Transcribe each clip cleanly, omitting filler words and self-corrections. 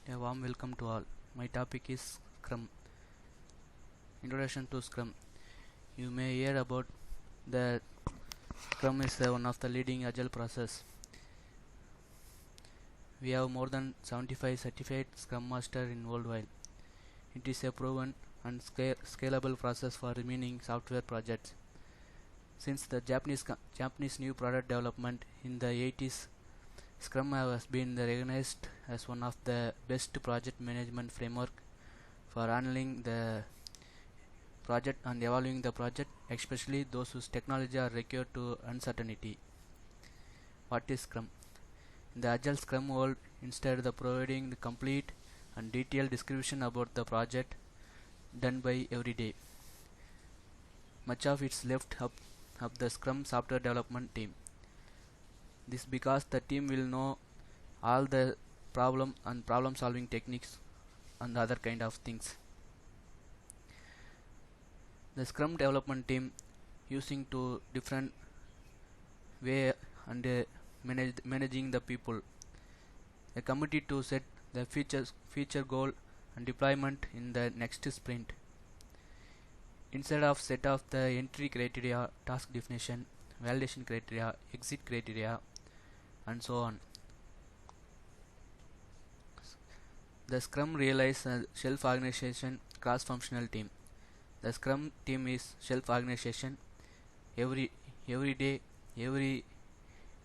A warm welcome to all. My topic is Scrum. Introduction to Scrum. You may hear about that Scrum is one of the leading agile process. We have more than 75 certified Scrum Master in worldwide. It is a proven and scalable process for remaining software projects. Since the Japanese new product development in the 80s, Scrum has been recognized as one of the best project management framework for handling the project and evaluating the project, especially those whose technology are required to uncertainty. What is Scrum? In the Agile Scrum world, instead of providing the complete and detailed description about the project done by every day, much of it's left up the Scrum software development team. This because the team will know all the problem solving techniques and other kind of things. The Scrum development team using to different way and managing the people. A committee to set the feature goal and deployment in the next sprint. Instead of set of the entry criteria, task definition, validation criteria, exit criteria, and so on. The Scrum realizes a self-organization cross-functional team. The Scrum team is self-organization every day, every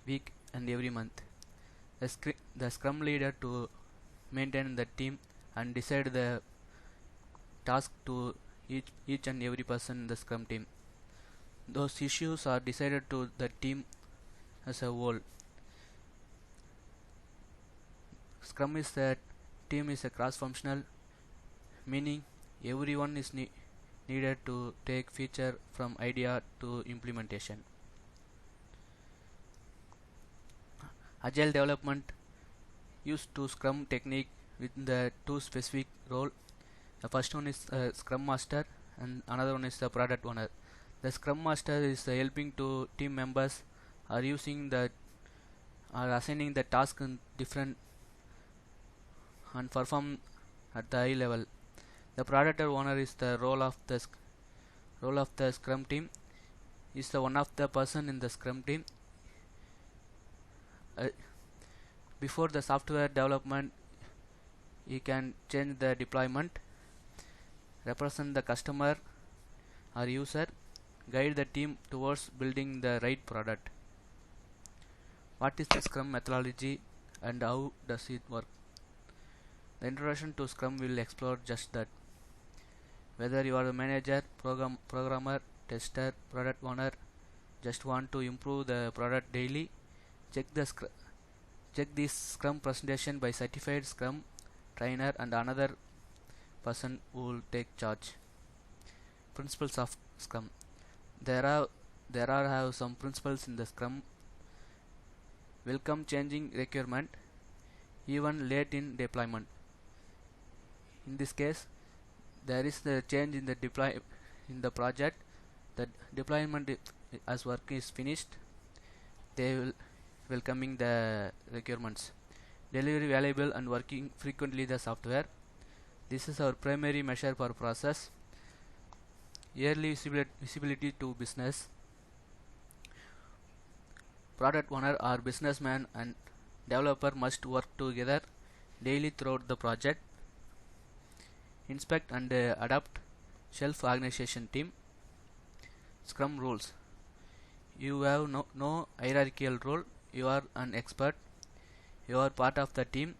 week, and every month. The Scrum leader to maintain the team and decide the task to each and every person in the Scrum team. Those issues are decided to the team as a whole. Scrum is that team is a cross-functional, meaning everyone is needed to take feature from idea to implementation. Agile development used to Scrum technique with the two specific role. The first one is Scrum Master and another one is the Product Owner. The Scrum Master is helping to team members are assigning the task in different and perform at the high level. The Product Owner is the role of the Scrum team. Is the one of the person in the Scrum team. Before the software development, he can change the deployment, represent the customer or user, guide the team towards building the right product. What is the Scrum methodology and how does it work? The introduction to Scrum will explore just that. Whether you are a manager, programmer, tester, product owner, just want to improve the product daily, check this Scrum presentation by certified Scrum trainer and another person who will take charge. Principles of Scrum. There are some principles in the Scrum. Welcome changing requirement, even late in deployment. In this case, there is the change in the project. The deployment as work is finished, they will welcoming the requirements. Delivery valuable and working frequently the software. This is our primary measure for process. Yearly visibility to business. Product owner or businessman and developer must work together daily throughout the project. Inspect and adapt self-organization team. Scrum rules. You have no hierarchical role. You are an expert. You are part of the team.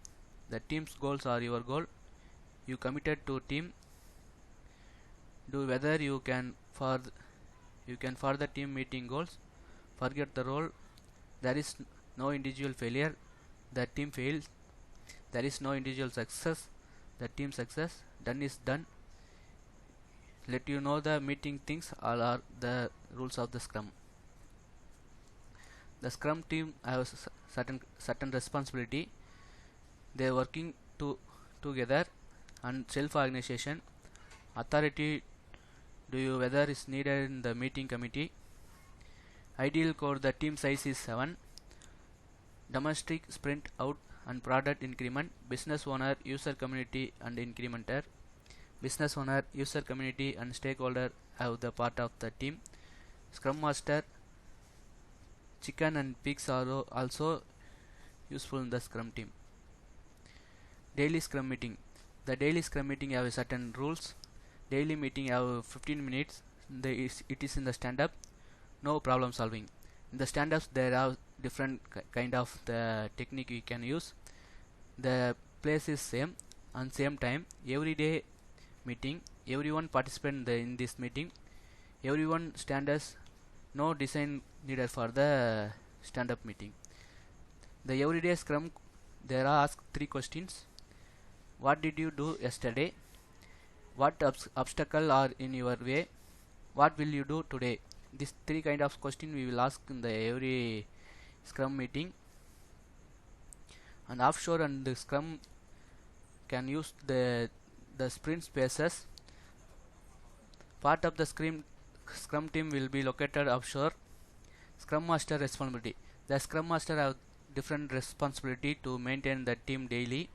The team's goals are your goal. You committed to team. Do whether you can for the team meeting goals. Forget the role. There is no individual failure. The team fails. There is no individual success. The team success. Done is done. Let you know the meeting things. All are the rules of the Scrum. The Scrum team has certain responsibility. They are working together and self-organization. Authority do you whether is needed in the meeting committee. Ideal core the team size is 7. Domestic sprint out and product increment. Business owner, user community and incrementer. Business owner, user community and stakeholder have the part of the team. Scrum master, chicken and pigs are also useful in the Scrum team. Daily Scrum meeting. The daily Scrum meeting have certain rules. Daily meeting have 15 minutes. It is in the stand-up. No problem solving. In the stand-ups there are different kind of the technique you can use. The place is same and same time. Every day meeting. Everyone participate in this meeting. Everyone standards. No design needed for the stand-up meeting. The everyday Scrum there are asked 3 questions. What did you do yesterday? What obstacle are in your way? What will you do today? These 3 kind of question we will ask in the every Scrum meeting. And offshore and the Scrum can use the sprint spaces. Part of the Scrum team will be located offshore. Scrum master responsibility. The Scrum master have different responsibility to maintain the team daily.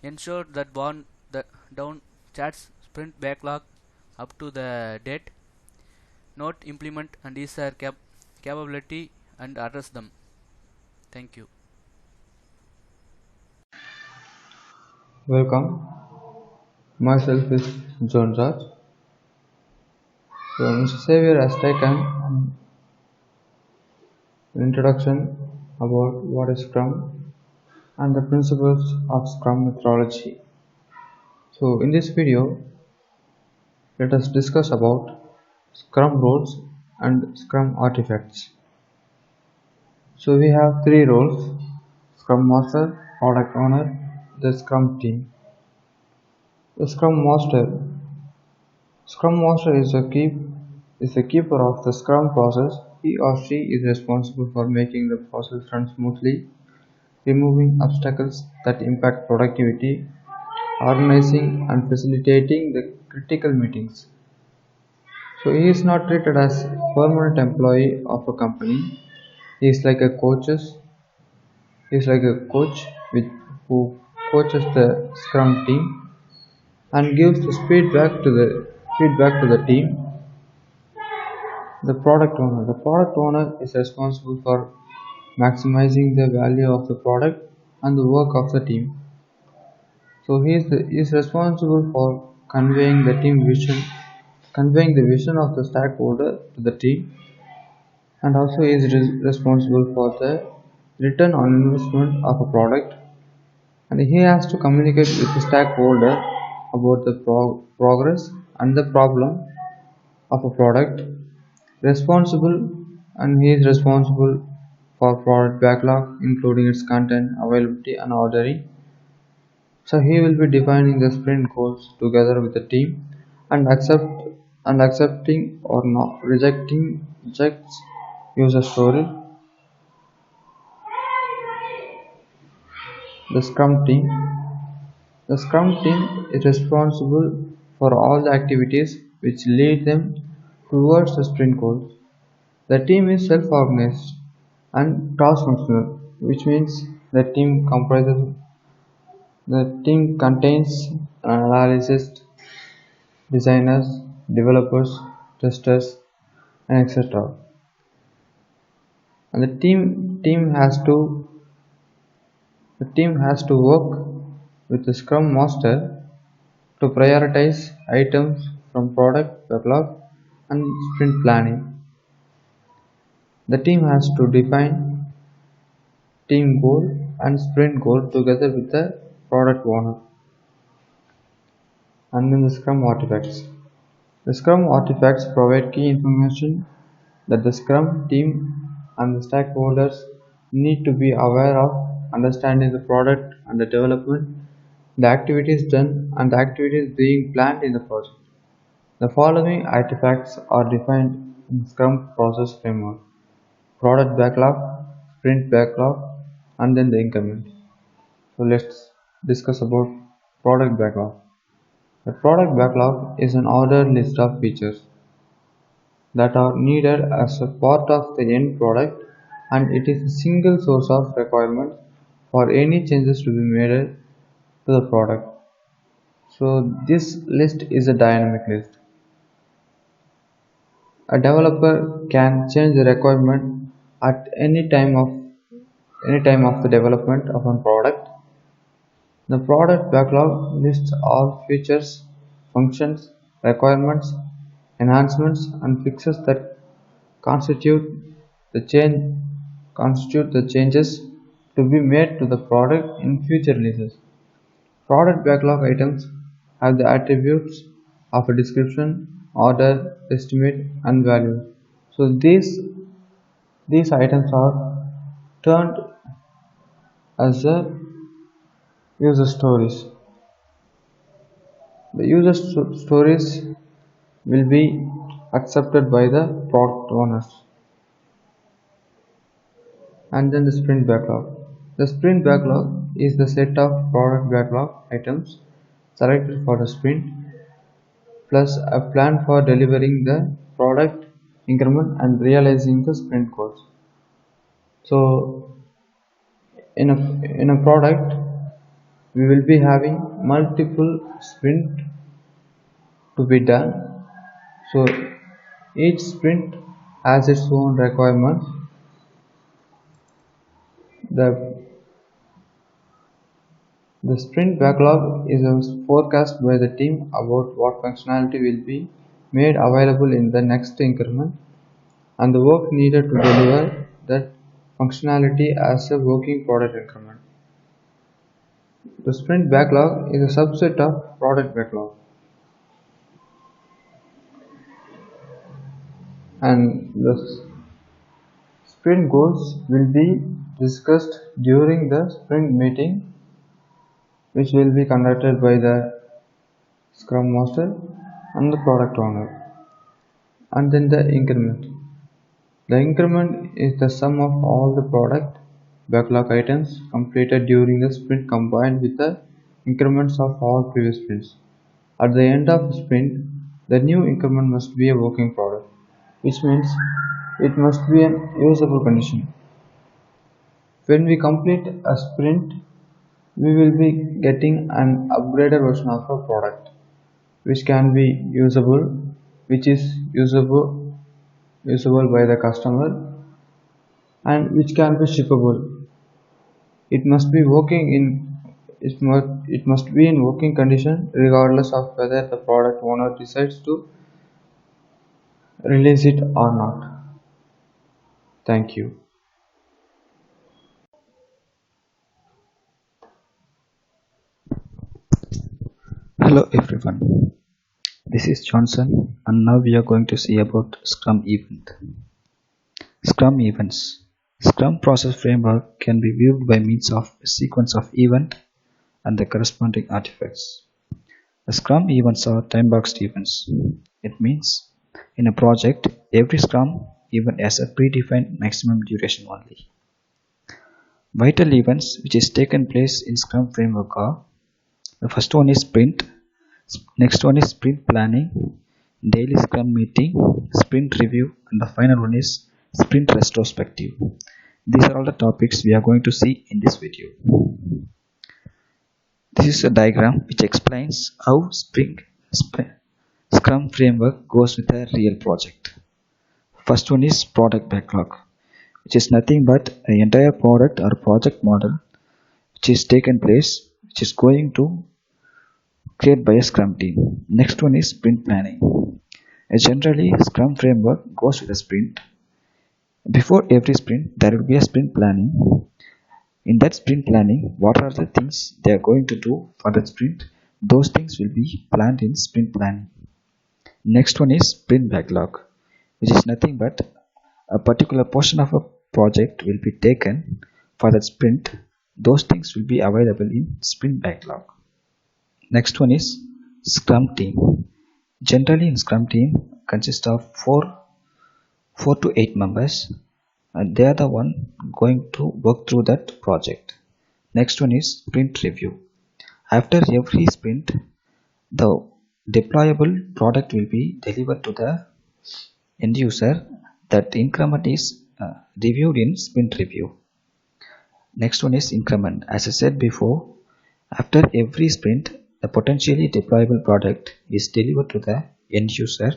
Ensure that down chats sprint backlog up to the date. Note, implement and is their capability and address them. Thank you. Welcome. Myself is John Raj. So Mr. Xavier has taken an introduction about what is Scrum and the principles of Scrum methodology. So in this video, let us discuss about Scrum roles and Scrum artifacts. So we have 3 roles: Scrum Master, Product Owner, the Scrum team. The Scrum Master. Scrum Master is the keeper of the Scrum process. He or she is responsible for making the process run smoothly, removing obstacles that impact productivity, organizing and facilitating the critical meetings. So he is not treated as a permanent employee of a company. He is like a coach who coaches the Scrum team and gives the feedback to the team. The product owner. The product owner is responsible for maximizing the value of the product and the work of the team. So he is responsible for conveying the vision of the stakeholder to the team, and also is responsible for the return on investment of a product. And he has to communicate with the stakeholder about the progress and the problem of a product. Responsible, and he is responsible for product backlog, including its content, availability and ordering. So he will be defining the sprint goals together with the team and accepting or not rejects user story. The Scrum team. The Scrum team is responsible for all the activities which lead them towards the sprint goals. The team is self-organized and cross-functional, which means the team contains analysts, designers, developers, testers, and etc. And the team has to work with the Scrum Master to prioritize items from product backlog and sprint planning. The team has to define team goal and sprint goal together with the product owner. And then the Scrum artifacts. The Scrum artifacts provide key information that the Scrum team and the stakeholders need to be aware of, understanding the product and the development, the activities done and the activities being planned in the project. The following artifacts are defined in the Scrum process framework: product backlog, sprint backlog, and then the increment. So let's discuss about product backlog. The product backlog is an ordered list of features that are needed as a part of the end product, and it is a single source of requirements for any changes to be made to the product. So this list is a dynamic list. A developer can change the requirement at any time of the development of a product. The product backlog lists all features, functions, requirements, enhancements, and fixes that constitute the change constitute the changes to be made to the product in future releases. Product backlog items have the attributes of a description, order, estimate, and value. So these items are termed as the user stories. The user stories will be accepted by the product owners. And then the sprint backlog. The sprint backlog is the set of product backlog items selected for the sprint plus a plan for delivering the product increment and realizing the sprint goals. So in a product we will be having multiple sprint to be done. So each sprint has its own requirements. The sprint backlog is a forecast by the team about what functionality will be made available in the next increment and the work needed to deliver that functionality as a working product increment. The sprint backlog is a subset of product backlog, and the sprint goals will be discussed during the sprint meeting, which will be conducted by the Scrum Master and the product owner. And then the increment. The increment is the sum of all the product backlog items completed during the sprint combined with the increments of all previous sprints. At the end of the sprint, the new increment must be a working product, which means it must be an usable condition. When we complete a sprint, we will be getting an upgraded version of a product, which can be usable, which is usable by the customer, and which can be shippable. It must be in working condition regardless of whether the product owner decides to release it or not. Thank you. Hello everyone, this is Johnson and now we are going to see about Scrum event. Scrum events. Scrum process framework can be viewed by means of a sequence of event and the corresponding artifacts. The Scrum events are time-boxed events. It means in a project, every Scrum event has a predefined maximum duration only. Vital events which is taken place in Scrum framework are: the first one is sprint, next one is sprint planning, daily Scrum meeting, sprint review, and the final one is sprint retrospective. These are all the topics we are going to see in this video. This is a diagram which explains how Scrum framework goes with a real project. First one is product backlog, which is nothing but an entire product or project model which is taken place, which is going to create by a Scrum team. Next one is sprint planning. Generally, Scrum framework goes with a sprint. Before every sprint, there will be a sprint planning. In that sprint planning, what are the things they are going to do for that sprint? Those things will be planned in sprint planning. Next one is sprint backlog, which is nothing but a particular portion of a project will be taken for that sprint. Those things will be available in sprint backlog. Next one is Scrum team. Generally in Scrum team consists of 4 to 8 members, and they are the one going to work through that project. Next one is sprint review. After every sprint, the deployable product will be delivered to the end user. That increment is reviewed in sprint review. Next one is increment. As I said before, after every sprint, the potentially deployable product is delivered to the end user.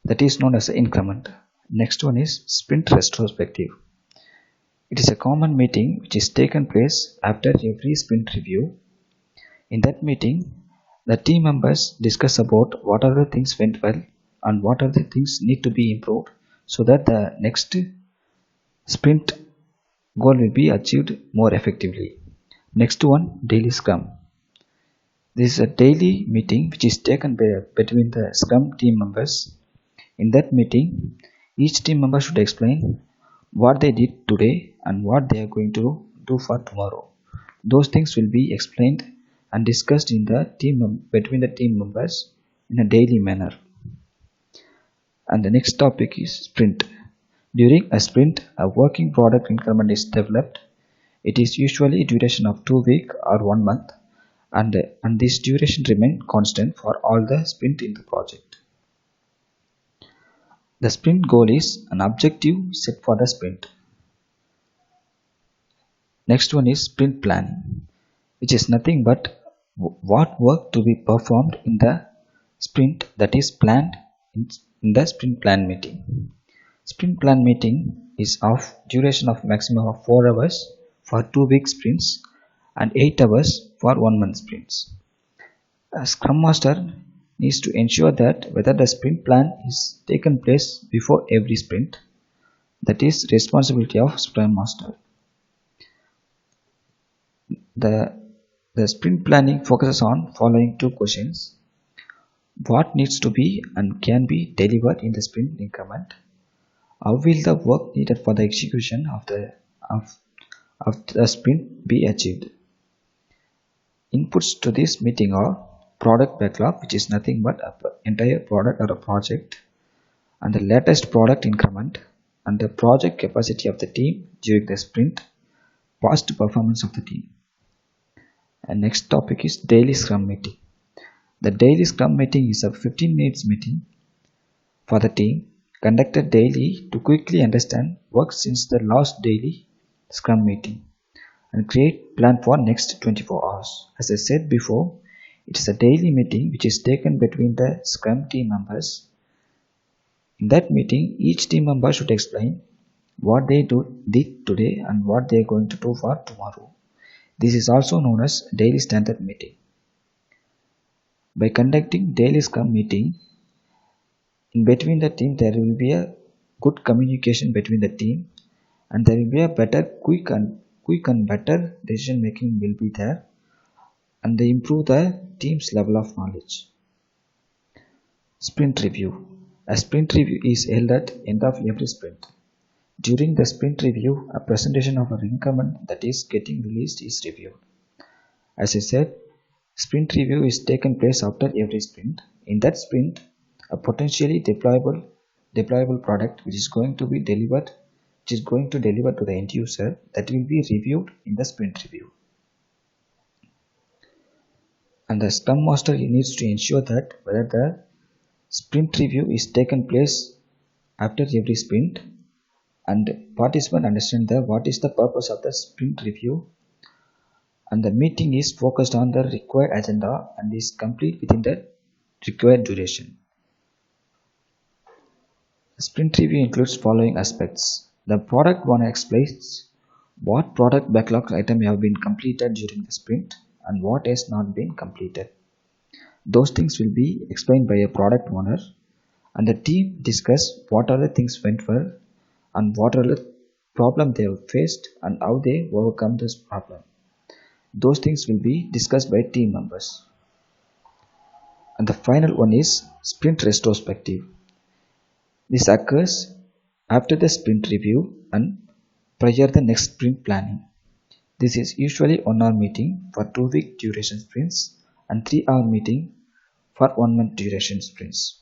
That is known as the increment. Next one is sprint retrospective. It is a common meeting which is taken place after every sprint review. In that meeting, the team members discuss about what are the things went well and what are the things need to be improved so that the next sprint goal will be achieved more effectively. Next one, daily scrum. This is a daily meeting which is taken between the scrum team members. In that meeting, each team member should explain what they did today and what they are going to do for tomorrow. Those things will be explained and discussed in the between the team members in a daily manner. And the next topic is sprint. During a sprint, a working product increment is developed. It is usually a duration of 2 weeks or 1 month, and this duration remains constant for all the sprint in the project. The sprint goal is an objective set for the sprint. Next one is sprint plan, which is nothing but what work to be performed in the sprint that is planned in the sprint plan meeting. Sprint plan meeting is of duration of maximum of 4 hours for 2 week sprints and 8 hours for 1 month sprints. A Scrum Master needs to ensure that whether the sprint plan is taken place before every sprint. That is responsibility of Scrum Master. The sprint planning focuses on following 2 questions. What needs to be and can be delivered in the sprint increment? How will the work needed for the execution of the sprint be achieved? Inputs to this meeting are product backlog, which is nothing but an entire product or a project, and the latest product increment, and the project capacity of the team during the sprint, past performance of the team. And next topic is daily scrum meeting. The daily scrum meeting is a 15 minutes meeting for the team, conducted daily to quickly understand work since the last daily scrum meeting and create plan for next 24 hours. As I said before, it is a daily meeting which is taken between the scrum team members. In that meeting, each team member should explain what they did today and what they are going to do for tomorrow. This is also known as daily standard meeting. By conducting daily scrum meeting, in between the team there will be a good communication between the team, and there will be a quick and better decision making will be there, and they improve the team's level of knowledge. Sprint review. A sprint review is held at end of every sprint. During the sprint review, a presentation of an increment that is getting released is reviewed. As I said, sprint review is taken place after every sprint. In that sprint, a potentially deployable product which is going to deliver to the end user, that will be reviewed in the sprint review. And the Scrum Master needs to ensure that whether the sprint review is taken place after every sprint, and participants understand what is the purpose of the sprint review, and the meeting is focused on the required agenda and is complete within the required duration. The sprint review includes following aspects. The product owner explains what product backlog item have been completed during the sprint and what has not been completed. Those things will be explained by a product owner, and the team discuss what are the things went well and what are the problem they have faced and how they overcome this problem. Those things will be discussed by team members. And the final one is sprint retrospective. This occurs after the sprint review and prior the next sprint planning. This is usually 1 hour meeting for 2 week duration sprints and 3 hour meeting for 1 month duration sprints.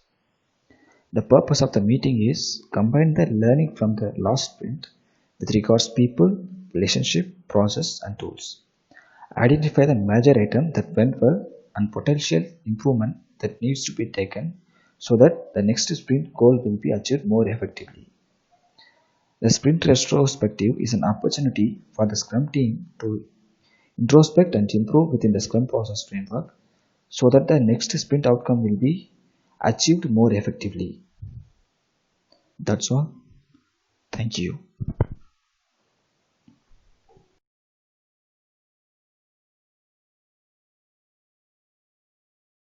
The purpose of the meeting is combine the learning from the last sprint with regards people, relationship, process and tools. Identify the major item that went well and potential improvement that needs to be taken so that the next sprint goal will be achieved more effectively. The sprint retrospective is an opportunity for the Scrum team to introspect and improve within the Scrum process framework so that the next sprint outcome will be achieved more effectively. That's all. Thank you.